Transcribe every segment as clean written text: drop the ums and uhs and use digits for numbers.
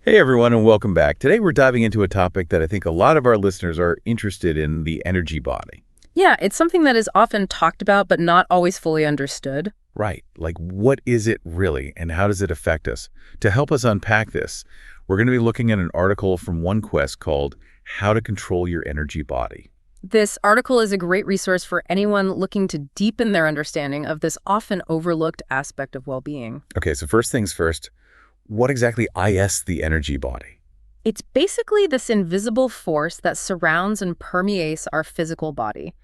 Hey everyone, and welcome back. Today we're diving into a topic that I think a lot of our listeners are interested in, the energy body. Yeah, it's something that is often talked about but not always fully understood. Right. Like, what is it really, and how does it affect us? To help us unpack this, we're going to be looking at an article from OneQuest called How to Control Your Energy Body. This article is a great resource for anyone looking to deepen their understanding of this often overlooked aspect of well-being. Okay, so first things first, what exactly is the energy body? It's basically this invisible force that surrounds and permeates our physical body,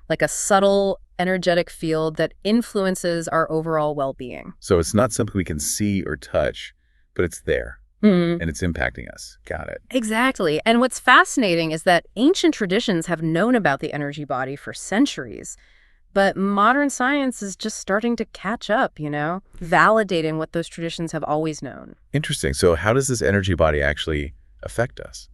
like a subtle, energetic field that influences our overall well-being. So it's not something we can see or touch, but it's there, Hmm. and it's impacting us. Got it. Exactly. And what's fascinating is that ancient traditions have known about the energy body for centuries. But modern science is just starting to catch up, validating what those traditions have always known. Interesting. So how does this energy body actually affect us?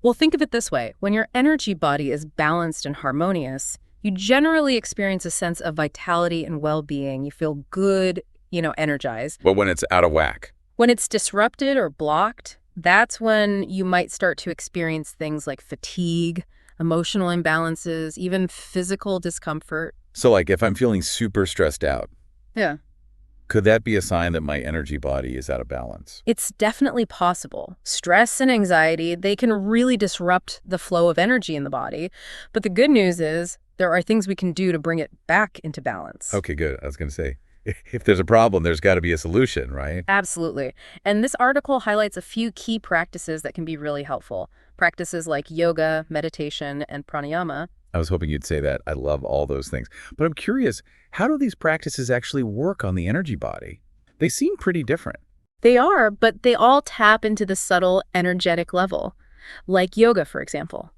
Well, think of it this way. When your energy body is balanced and harmonious, you generally experience a sense of vitality and well-being. You feel good, energized. But when it's out of whack? When it's disrupted or blocked, that's when you might start to experience things like fatigue, emotional imbalances, even physical discomfort. So like if I'm feeling super stressed out, Yeah. could that be a sign that my energy body is out of balance? It's definitely possible. Stress and anxiety, they can really disrupt the flow of energy in the body. But the good news is there are things we can do to bring it back into balance. Okay, good. I was going to say, if there's a problem, there's got to be a solution, right? Absolutely. And this article highlights a few key practices that can be really helpful. Practices like yoga, meditation, and pranayama. I was hoping you'd say that. I love all those things. But I'm curious, how do these practices actually work on the energy body? They seem pretty different. They are, but they all tap into the subtle energetic level, like yoga, for example.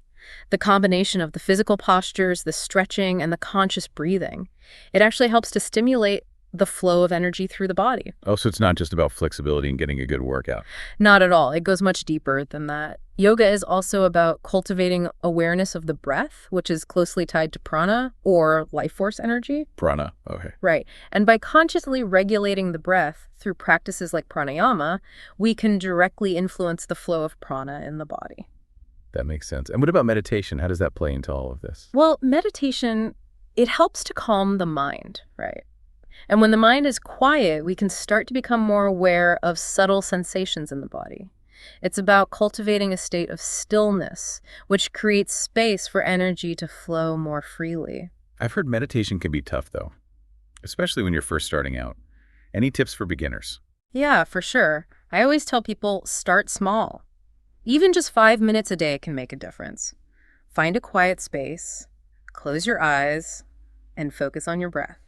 The combination of the physical postures, the stretching, and the conscious breathing. It actually helps to stimulate the flow of energy through the body. Oh, so it's not just about flexibility and getting a good workout. Not at all. It goes much deeper than that. Yoga is also about cultivating awareness of the breath, which is closely tied to prana or life force energy. Prana. Okay. Right. And by consciously regulating the breath through practices like pranayama, we can directly influence the flow of prana in the body. That makes sense. And what about meditation? How does that play into all of this? Well, meditation, it helps to calm the mind, right? And when the mind is quiet, we can start to become more aware of subtle sensations in the body. It's about cultivating a state of stillness, which creates space for energy to flow more freely. I've heard meditation can be tough, though, especially when you're first starting out. Any tips for beginners? Yeah, for sure. I always tell people start small. Even just 5 minutes a day can make a difference. Find a quiet space, close your eyes, and focus on your breath.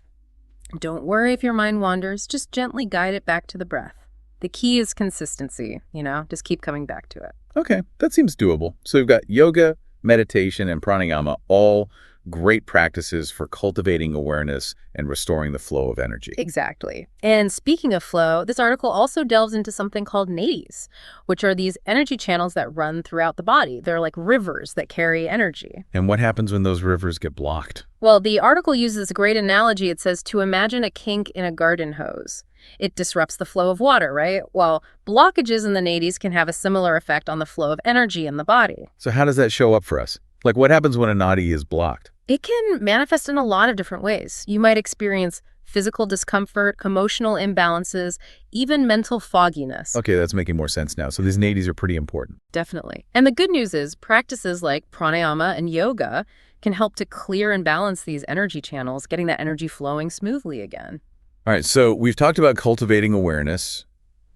Don't worry if your mind wanders, just gently guide it back to the breath. The key is consistency, just keep coming back to it. Okay, that seems doable. So we've got yoga, meditation, and pranayama, all great practices for cultivating awareness and restoring the flow of energy. Exactly. And speaking of flow, this article also delves into something called nadis, which are these energy channels that run throughout the body. They're like rivers that carry energy. And what happens when those rivers get blocked? Well, the article uses a great analogy. It says to imagine a kink in a garden hose. It disrupts the flow of water, right? Well, blockages in the nadis can have a similar effect on the flow of energy in the body. So how does that show up for us? Like what happens when a nadi is blocked? It can manifest in a lot of different ways. You might experience physical discomfort, emotional imbalances, even mental fogginess. Okay, that's making more sense now. So these nadis are pretty important. Definitely. And the good news is practices like pranayama and yoga can help to clear and balance these energy channels, getting that energy flowing smoothly again. All right, so we've talked about cultivating awareness,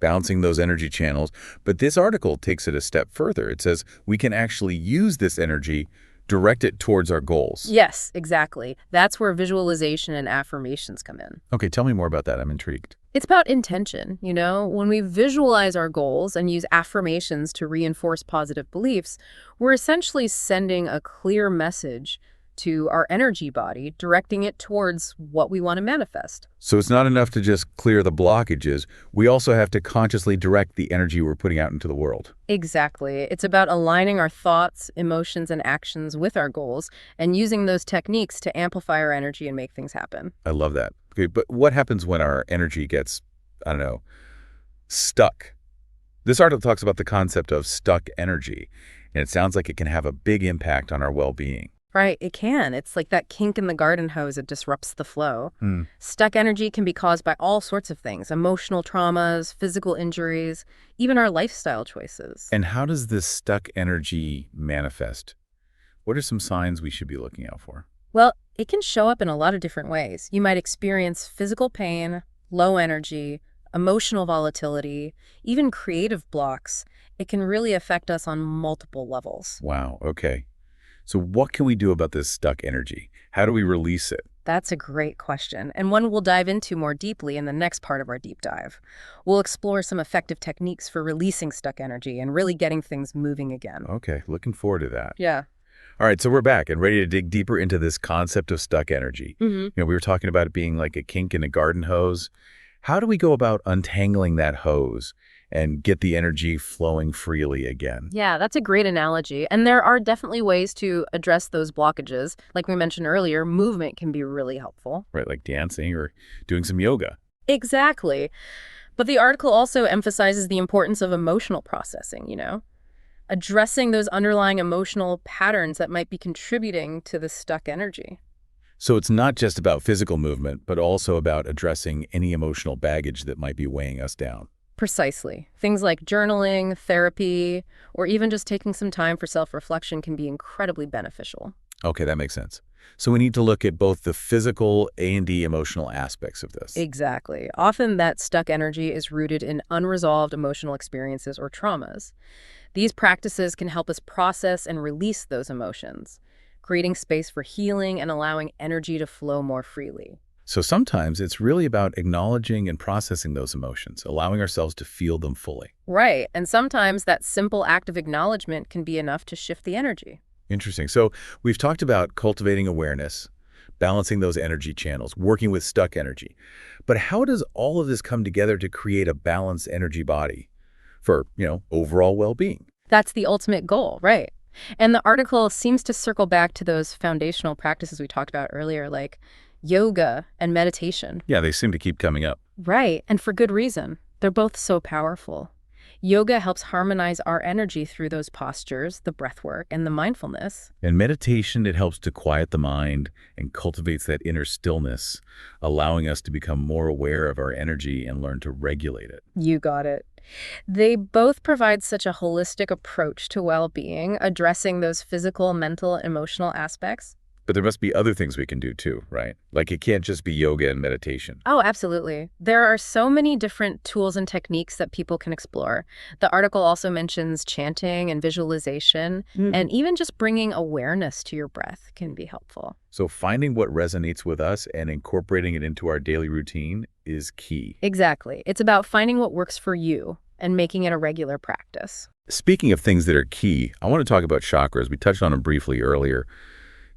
balancing those energy channels, but this article takes it a step further. It says we can actually use this energy, direct it towards our goals. Yes, exactly. That's where visualization and affirmations come in. Okay, tell me more about that. I'm intrigued. It's about intention, When we visualize our goals and use affirmations to reinforce positive beliefs, we're essentially sending a clear message to our energy body, directing it towards what we want to manifest. So it's not enough to just clear the blockages. We also have to consciously direct the energy we're putting out into the world. Exactly. It's about aligning our thoughts, emotions, and actions with our goals and using those techniques to amplify our energy and make things happen. I love that. Okay, but what happens when our energy gets, I don't know, stuck? This article talks about the concept of stuck energy, and it sounds like it can have a big impact on our well-being. Right, it can. It's like that kink in the garden hose that disrupts the flow. Hmm. Stuck energy can be caused by all sorts of things, emotional traumas, physical injuries, even our lifestyle choices. And how does this stuck energy manifest? What are some signs we should be looking out for? Well, it can show up in a lot of different ways. You might experience physical pain, low energy, emotional volatility, even creative blocks. It can really affect us on multiple levels. Wow, okay. So what can we do about this stuck energy? How do we release it? That's a great question, and one we'll dive into more deeply in the next part of our deep dive. We'll explore some effective techniques for releasing stuck energy and really getting things moving again. Okay, looking forward to that. Yeah. All right, so we're back and ready to dig deeper into this concept of stuck energy. We were talking about it being like a kink in a garden hose. How do we go about untangling that hose and get the energy flowing freely again? Yeah, that's a great analogy. And there are definitely ways to address those blockages. Like we mentioned earlier, movement can be really helpful. Right, like dancing or doing some yoga. Exactly. But the article also emphasizes the importance of emotional processing, addressing those underlying emotional patterns that might be contributing to the stuck energy. So it's not just about physical movement, but also about addressing any emotional baggage that might be weighing us down. Precisely. Things like journaling, therapy, or even just taking some time for self-reflection can be incredibly beneficial. Okay, that makes sense. So we need to look at both the physical and the emotional aspects of this. Exactly. Often that stuck energy is rooted in unresolved emotional experiences or traumas. These practices can help us process and release those emotions, creating space for healing and allowing energy to flow more freely. So sometimes it's really about acknowledging and processing those emotions, allowing ourselves to feel them fully. Right. And sometimes that simple act of acknowledgement can be enough to shift the energy. Interesting. So we've talked about cultivating awareness, balancing those energy channels, working with stuck energy. But how does all of this come together to create a balanced energy body for, overall well-being? That's the ultimate goal, right? And the article seems to circle back to those foundational practices we talked about earlier, like yoga and meditation. Yeah, they seem to keep coming up. Right, and for good reason. They're both so powerful. Yoga helps harmonize our energy through those postures, the breath work, and the mindfulness. And meditation, it helps to quiet the mind and cultivates that inner stillness, allowing us to become more aware of our energy and learn to regulate it. You got it. They both provide such a holistic approach to well-being, addressing those physical, mental, emotional aspects. But there must be other things we can do too, right? Like it can't just be yoga and meditation. Oh, absolutely. There are so many different tools and techniques that people can explore. The article also mentions chanting and visualization, and even just bringing awareness to your breath can be helpful. So finding what resonates with us and incorporating it into our daily routine is key. Exactly. It's about finding what works for you and making it a regular practice. Speaking of things that are key, I want to talk about chakras. We touched on them briefly earlier.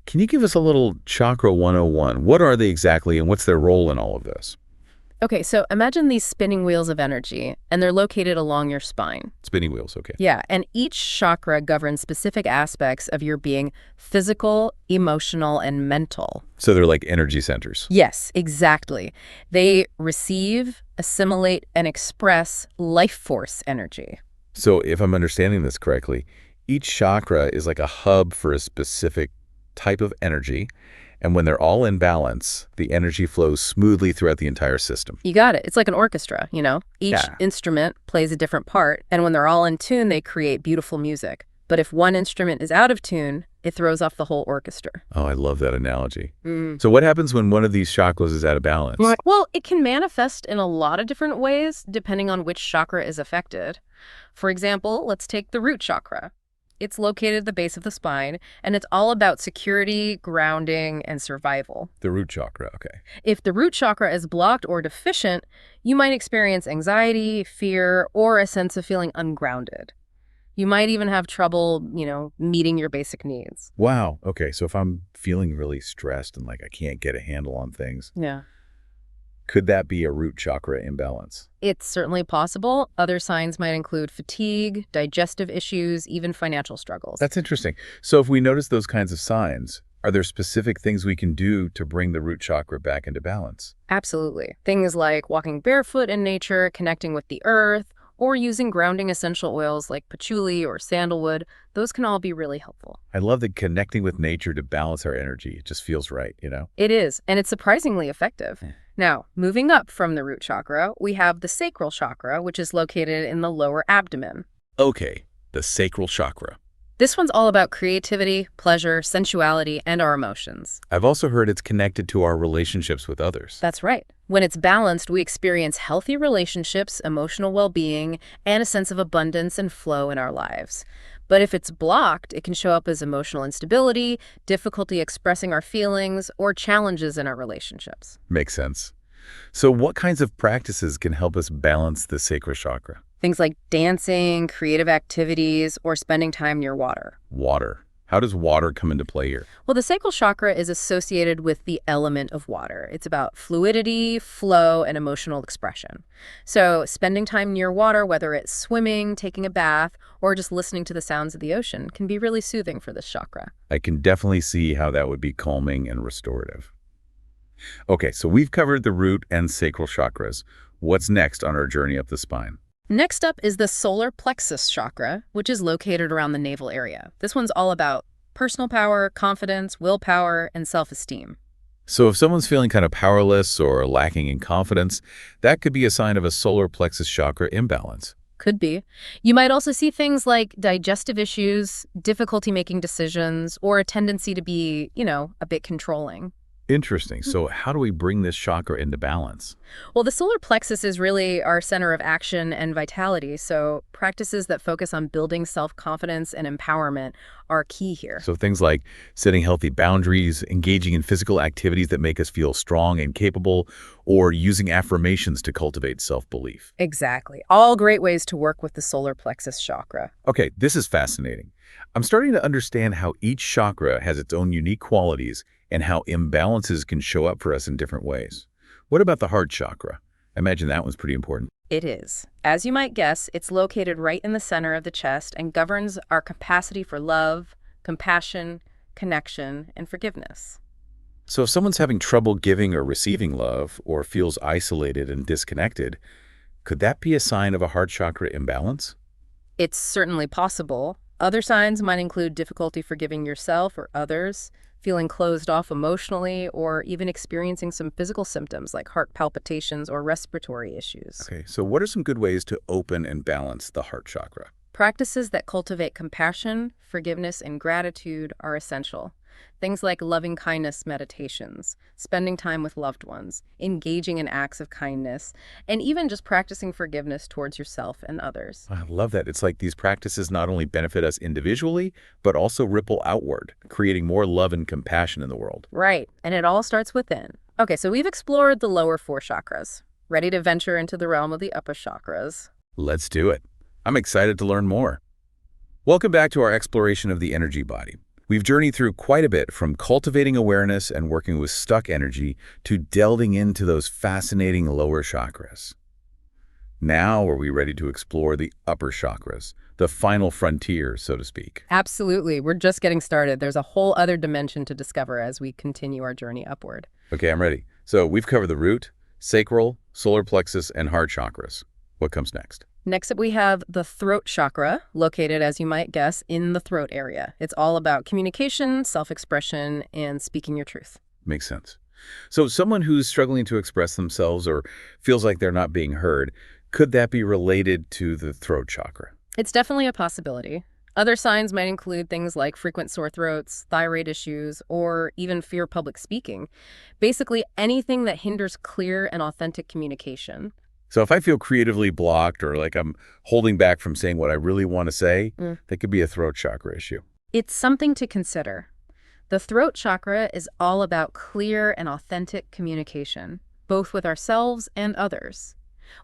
Can you give us a little Chakra 101? What are they exactly and what's their role in all of this? Okay, so imagine these spinning wheels of energy, and they're located along your spine. Spinning wheels, okay. Yeah, and each chakra governs specific aspects of your being: physical, emotional, and mental. So they're like energy centers. Yes, exactly. They receive, assimilate, and express life force energy. So if I'm understanding this correctly, each chakra is like a hub for a specific type of energy, and when they're all in balance, the energy flows smoothly throughout the entire system. You got it. It's like an orchestra, Each Yeah. instrument plays a different part, and when they're all in tune, they create beautiful music. But if one instrument is out of tune, it throws off the whole orchestra. Oh, I love that analogy. So what happens when one of these chakras is out of balance? Well, it can manifest in a lot of different ways, depending on which chakra is affected. For example, let's take the root chakra. It's located at the base of the spine, and it's all about security, grounding, and survival. The root chakra, okay. If the root chakra is blocked or deficient, you might experience anxiety, fear, or a sense of feeling ungrounded. You might even have trouble, meeting your basic needs. Wow. Okay, so if I'm feeling really stressed and like I can't get a handle on things, Yeah. could that be a root chakra imbalance? It's certainly possible. Other signs might include fatigue, digestive issues, even financial struggles. That's interesting. So if we notice those kinds of signs, are there specific things we can do to bring the root chakra back into balance? Absolutely. Things like walking barefoot in nature, connecting with the earth, or using grounding essential oils like patchouli or sandalwood. Those can all be really helpful. I love that connecting with nature to balance our energy. It just feels right, you know? It is, and it's surprisingly effective. Now, moving up from the root chakra, we have the sacral chakra, which is located in the lower abdomen. Okay, the sacral chakra. This one's all about creativity, pleasure, sensuality, and our emotions. I've also heard it's connected to our relationships with others. That's right. When it's balanced, we experience healthy relationships, emotional well-being, and a sense of abundance and flow in our lives. But if it's blocked, it can show up as emotional instability, difficulty expressing our feelings, or challenges in our relationships. Makes sense. So what kinds of practices can help us balance the sacral chakra? Things like dancing, creative activities, or spending time near water. Water. How does water come into play here? Well, the sacral chakra is associated with the element of water. It's about fluidity, flow, and emotional expression. So spending time near water, whether it's swimming, taking a bath, or just listening to the sounds of the ocean, can be really soothing for this chakra. I can definitely see how that would be calming and restorative. Okay, so we've covered the root and sacral chakras. What's next on our journey up the spine? Next up is the solar plexus chakra, which is located around the navel area. This one's all about personal power, confidence, willpower, and self-esteem. So if someone's feeling kind of powerless or lacking in confidence, that could be a sign of a solar plexus chakra imbalance. Could be. You might also see things like digestive issues, difficulty making decisions, or a tendency to be, a bit controlling. Interesting. So how do we bring this chakra into balance? Well, the solar plexus is really our center of action and vitality, so practices that focus on building self-confidence and empowerment are key here. So things like setting healthy boundaries, engaging in physical activities that make us feel strong and capable, or using affirmations to cultivate self-belief. Exactly. All great ways to work with the solar plexus chakra. Okay, this is fascinating. I'm starting to understand how each chakra has its own unique qualities and how imbalances can show up for us in different ways. What about the heart chakra? I imagine that one's pretty important. It is. As you might guess, it's located right in the center of the chest and governs our capacity for love, compassion, connection, and forgiveness. So if someone's having trouble giving or receiving love or feels isolated and disconnected, could that be a sign of a heart chakra imbalance? It's certainly possible. Other signs might include difficulty forgiving yourself or others, feeling closed off emotionally, or even experiencing some physical symptoms like heart palpitations or respiratory issues. Okay, so what are some good ways to open and balance the heart chakra? Practices that cultivate compassion, forgiveness, and gratitude are essential. Things like loving kindness meditations, spending time with loved ones, engaging in acts of kindness, and even just practicing forgiveness towards yourself and others. I love that. It's like these practices not only benefit us individually, but also ripple outward, creating more love and compassion in the world. Right, and it all starts within. Okay, so we've explored the lower four chakras. Ready to venture into the realm of the upper chakras? Let's do it. I'm excited to learn more. Welcome back to our exploration of the energy body. We've journeyed through quite a bit, from cultivating awareness and working with stuck energy to delving into those fascinating lower chakras. Now are we ready to explore the upper chakras, the final frontier, so to speak? Absolutely. We're just getting started. There's a whole other dimension to discover as we continue our journey upward. Okay, I'm ready. So we've covered the root, sacral, solar plexus, and heart chakras. What comes next? Next up, we have the throat chakra, located, as you might guess, in the throat area. It's all about communication, self-expression, and speaking your truth. Makes sense. So someone who's struggling to express themselves or feels like they're not being heard, could that be related to the throat chakra? It's definitely a possibility. Other signs might include things like frequent sore throats, thyroid issues, or even fear of public speaking. Basically, anything that hinders clear and authentic communication. So if I feel creatively blocked or like I'm holding back from saying what I really want to say, that could be a throat chakra issue. It's something to consider. The throat chakra is all about clear and authentic communication, both with ourselves and others.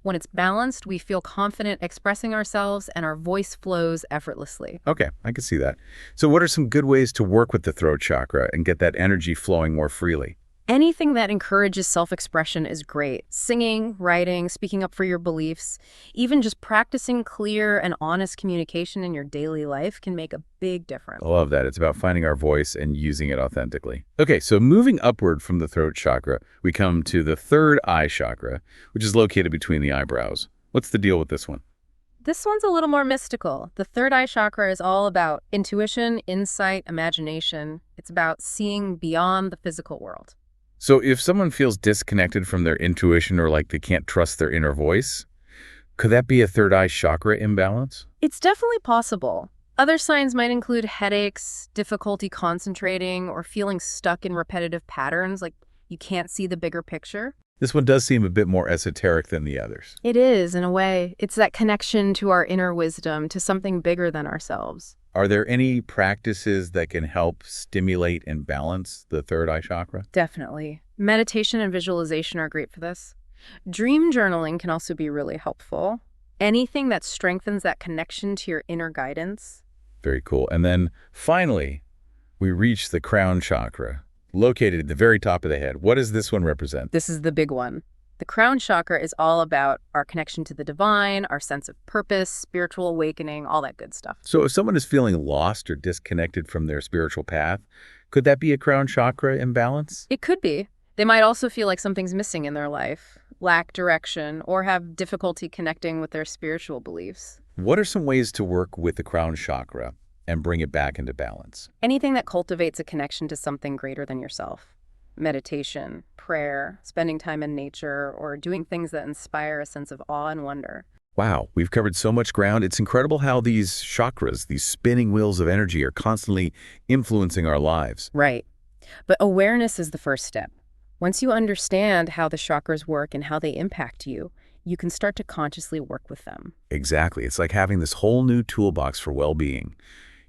When it's balanced, we feel confident expressing ourselves and our voice flows effortlessly. Okay, I can see that. So what are some good ways to work with the throat chakra and get that energy flowing more freely? Anything that encourages self-expression is great. Singing, writing, speaking up for your beliefs, even just practicing clear and honest communication in your daily life can make a big difference. I love that. It's about finding our voice and using it authentically. Okay, so moving upward from the throat chakra, we come to the third eye chakra, which is located between the eyebrows. What's the deal with this one? This one's a little more mystical. The third eye chakra is all about intuition, insight, imagination. It's about seeing beyond the physical world. So if someone feels disconnected from their intuition or like they can't trust their inner voice, could that be a third eye chakra imbalance? It's definitely possible. Other signs might include headaches, difficulty concentrating, or feeling stuck in repetitive patterns, like you can't see the bigger picture. This one does seem a bit more esoteric than the others. It is, in a way. It's that connection to our inner wisdom, to something bigger than ourselves. Are there any practices that can help stimulate and balance the third eye chakra? Definitely. Meditation and visualization are great for this. Dream journaling can also be really helpful. Anything that strengthens that connection to your inner guidance. Very cool. And then finally, we reach the crown chakra, located at the very top of the head. What does this one represent? This is the big one. The crown chakra is all about our connection to the divine, our sense of purpose, spiritual awakening, all that good stuff. So if someone is feeling lost or disconnected from their spiritual path, could that be a crown chakra imbalance? It could be. They might also feel like something's missing in their life, lack direction, or have difficulty connecting with their spiritual beliefs. What are some ways to work with the crown chakra and bring it back into balance? Anything that cultivates a connection to something greater than yourself. Meditation, prayer, spending time in nature, or doing things that inspire a sense of awe and wonder. Wow, we've covered so much ground. It's incredible how these chakras, these spinning wheels of energy, are constantly influencing our lives. Right. But awareness is the first step. Once you understand how the chakras work and how they impact you, you can start to consciously work with them. Exactly. It's like having this whole new toolbox for well-being.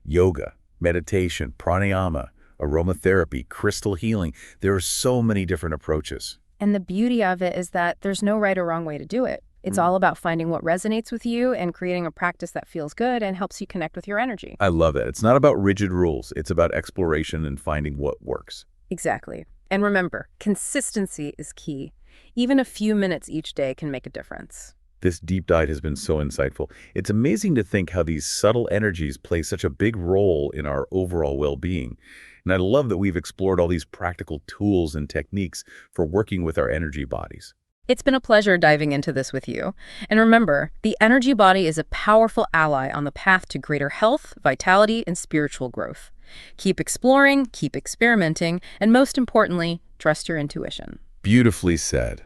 Yoga, meditation, pranayama, aromatherapy, crystal healing. There are so many different approaches. And the beauty of it is that there's no right or wrong way to do it. It's all about finding what resonates with you and creating a practice that feels good and helps you connect with your energy. I love it. It's not about rigid rules. It's about exploration and finding what works. Exactly. And remember, consistency is key. Even a few minutes each day can make a difference. This deep dive has been so insightful. It's amazing to think how these subtle energies play such a big role in our overall well-being. And I love that we've explored all these practical tools and techniques for working with our energy bodies. It's been a pleasure diving into this with you. And remember, the energy body is a powerful ally on the path to greater health, vitality, and spiritual growth. Keep exploring, keep experimenting, and most importantly, trust your intuition. Beautifully said.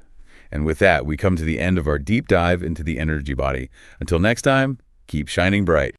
And with that, we come to the end of our deep dive into the energy body. Until next time, keep shining bright.